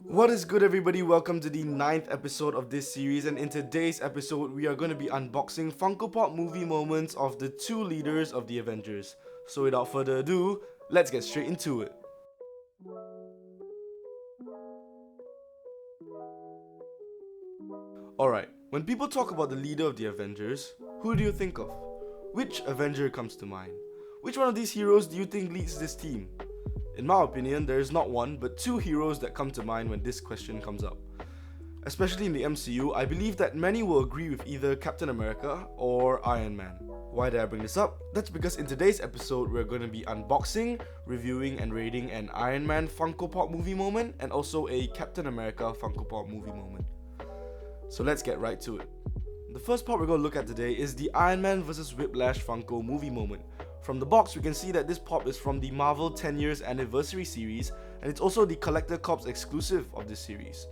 What is good, everybody? Welcome to the 9th episode of this series, and in today's episode we are going to be unboxing Funko Pop Movie Moments of the two leaders of the Avengers. So without further ado, let's get straight into it. Alright, when people talk about the leader of the Avengers, who do you think of? Which Avenger comes to mind? Which one of these heroes do you think leads this team? In my opinion, there is not one, but two heroes that come to mind when this question comes up. Especially in the MCU, I believe that many will agree with either Captain America or Iron Man. Why did I bring this up? That's because in today's episode, we're going to be unboxing, reviewing, and rating an Iron Man Funko Pop movie moment and also a Captain America Funko Pop movie moment. So let's get right to it. The first part we're going to look at today is the Iron Man vs Whiplash Funko movie moment. From the box, we can see that this pop is from the Marvel 10 years anniversary series, and it's also the Collector Corps exclusive of this series.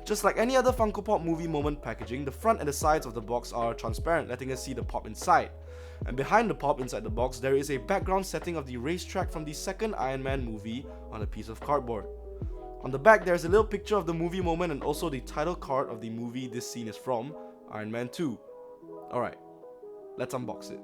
Just like any other Funko Pop movie moment packaging, the front and the sides of the box are transparent, letting us see the pop inside. And behind the pop inside the box, there is a background setting of the racetrack from the second Iron Man movie on a piece of cardboard. On the back, there's a little picture of the movie moment and also the title card of the movie this scene is from, Iron Man 2. Alright, let's unbox it.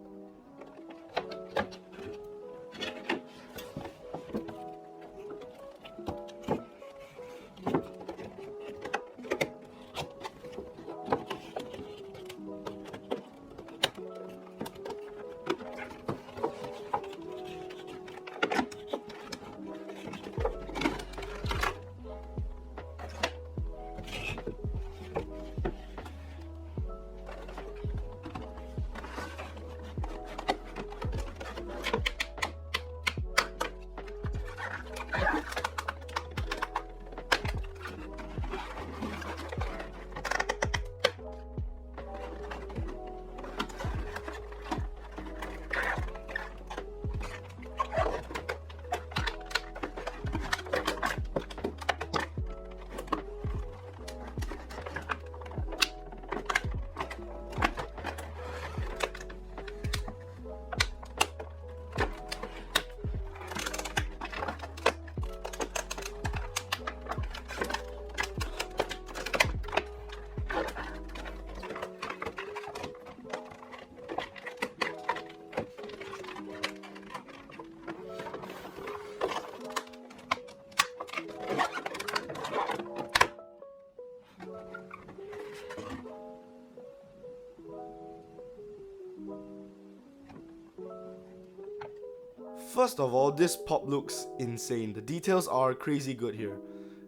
First of all, this pop looks insane. The details are crazy good here.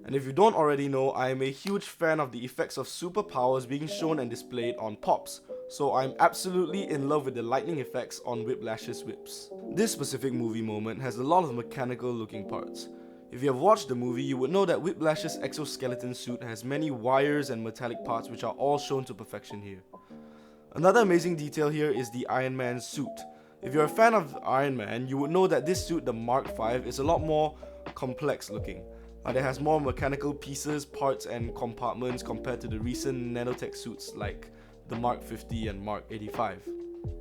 And if you don't already know, I am a huge fan of the effects of superpowers being shown and displayed on pops, so I'm absolutely in love with the lightning effects on Whiplash's whips. This specific movie moment has a lot of mechanical looking parts. If you have watched the movie, you would know that Whiplash's exoskeleton suit has many wires and metallic parts which are all shown to perfection here. Another amazing detail here is the Iron Man suit. If you're a fan of Iron Man, you would know that this suit, the Mark V, is a lot more complex looking. It has more mechanical pieces, parts and compartments compared to the recent nanotech suits like the Mark 50 and Mark 85.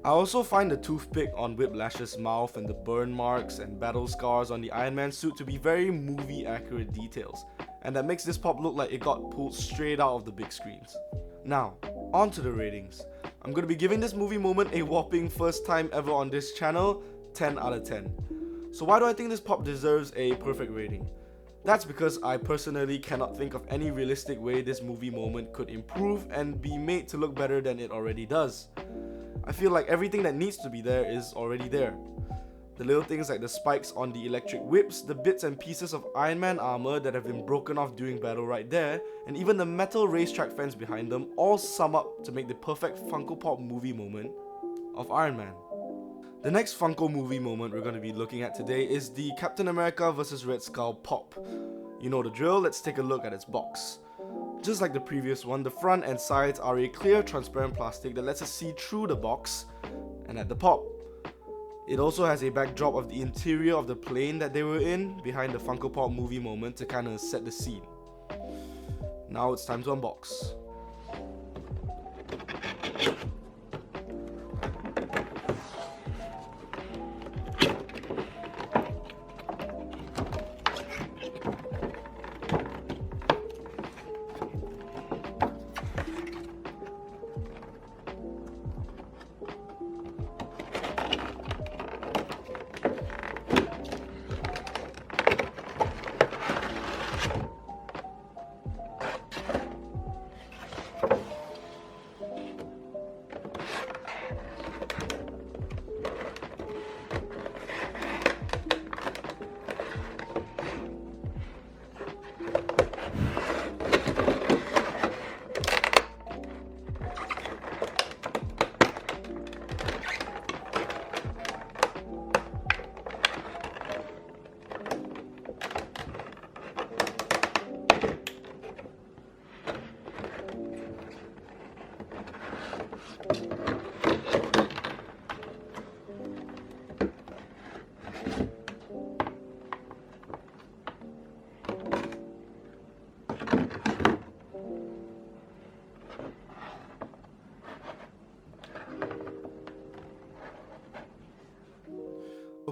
I also find the toothpick on Whiplash's mouth and the burn marks and battle scars on the Iron Man suit to be very movie accurate details, and that makes this pop look like it got pulled straight out of the big screens. Now, on to the ratings. I'm going to be giving this movie moment a whopping first time ever on this channel, 10 out of 10. So why do I think this pop deserves a perfect rating? That's because I personally cannot think of any realistic way this movie moment could improve and be made to look better than it already does. I feel like everything that needs to be there is already there. The little things like the spikes on the electric whips, the bits and pieces of Iron Man armor that have been broken off during battle right there, and even the metal racetrack fence behind them all sum up to make the perfect Funko Pop movie moment of Iron Man. The next Funko movie moment we're going to be looking at today is the Captain America vs Red Skull pop. You know the drill, let's take a look at its box. Just like the previous one, the front and sides are a clear transparent plastic that lets us see through the box and at the pop. It also has a backdrop of the interior of the plane that they were in behind the Funko Pop movie moment to kind of set the scene. Now it's time to unbox.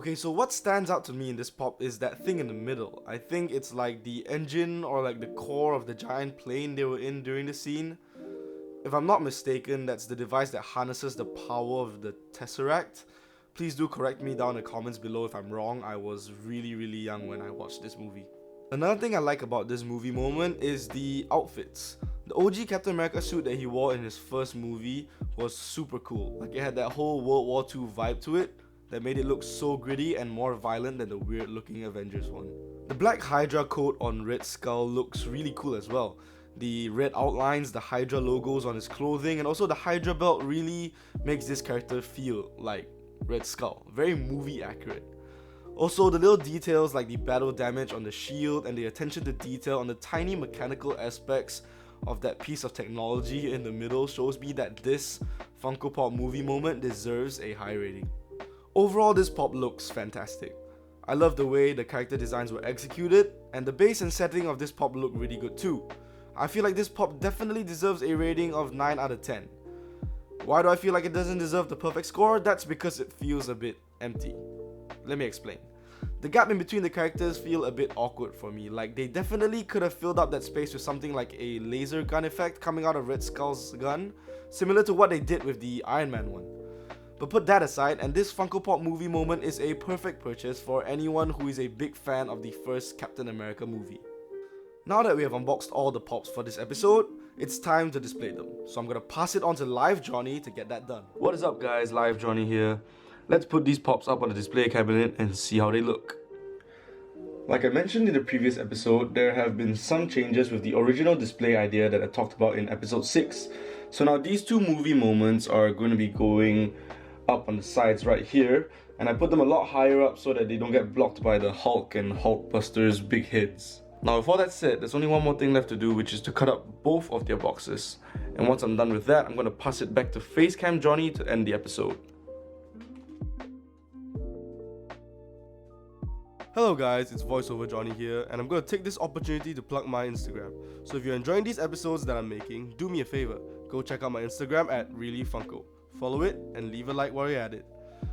Okay, so what stands out to me in this pop is that thing in the middle. I think it's like the engine or like the core of the giant plane they were in during the scene. If I'm not mistaken, that's the device that harnesses the power of the Tesseract. Please do correct me down in the comments below if I'm wrong. I was really young when I watched this movie. Another thing I like about this movie moment is the outfits. The OG Captain America suit that he wore in his first movie was super cool. Like, it had that whole World War II vibe to it that made it look so gritty and more violent than the weird looking Avengers one. The Black Hydra coat on Red Skull looks really cool as well. The red outlines, the Hydra logos on his clothing, and also the Hydra belt really makes this character feel like Red Skull. Very movie accurate. Also, the little details like the battle damage on the shield and the attention to detail on the tiny mechanical aspects of that piece of technology in the middle shows me that this Funko Pop movie moment deserves a high rating. Overall, this pop looks fantastic. I love the way the character designs were executed, and the base and setting of this pop look really good too. I feel like this pop definitely deserves a rating of 9 out of 10. Why do I feel like it doesn't deserve the perfect score? That's because it feels a bit empty. Let me explain. The gap in between the characters feel a bit awkward for me. Like, they definitely could have filled up that space with something like a laser gun effect coming out of Red Skull's gun, similar to what they did with the Iron Man one. But put that aside, and this Funko Pop movie moment is a perfect purchase for anyone who is a big fan of the first Captain America movie. Now that we have unboxed all the pops for this episode, it's time to display them. So I'm gonna pass it on to Live Johnny to get that done. What is up guys, Live Johnny here. Let's put these pops up on the display cabinet and see how they look. Like I mentioned in the previous episode, there have been some changes with the original display idea that I talked about in episode 6. So now these two movie moments are going to be going up on the sides right here, and I put them a lot higher up so that they don't get blocked by the Hulk and Hulkbuster's big heads. Now with all that said, there's only one more thing left to do, which is to cut up both of their boxes. And once I'm done with that, I'm going to pass it back to Facecam Johnny to end the episode. Hello guys, it's VoiceOver Johnny here, and I'm going to take this opportunity to plug my Instagram. So if you're enjoying these episodes that I'm making, do me a favor, go check out my Instagram at ReallyFunko. Follow it and leave a like while you're at it.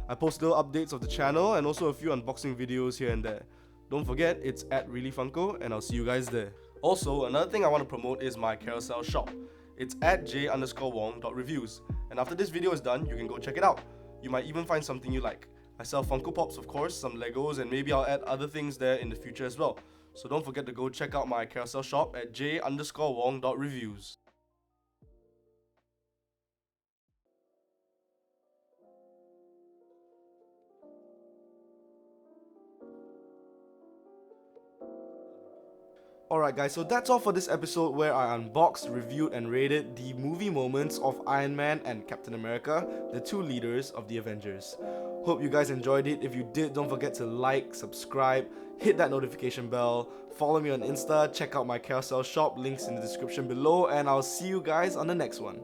I post little updates of the channel and also a few unboxing videos here and there. Don't forget, it's at ReallyFunko, and I'll see you guys there. Also, another thing I want to promote is my carousel shop. It's at j_wong.reviews, and after this video is done, you can go check it out. You might even find something you like. I sell Funko Pops, of course, some Legos, and maybe I'll add other things there in the future as well. So don't forget to go check out my carousel shop at j_wong.reviews. Alright guys, so that's all for this episode where I unboxed, reviewed and rated the movie moments of Iron Man and Captain America, the two leaders of the Avengers. Hope you guys enjoyed it. If you did, don't forget to like, subscribe, hit that notification bell, follow me on Insta, check out my carousel shop, links in the description below, and I'll see you guys on the next one.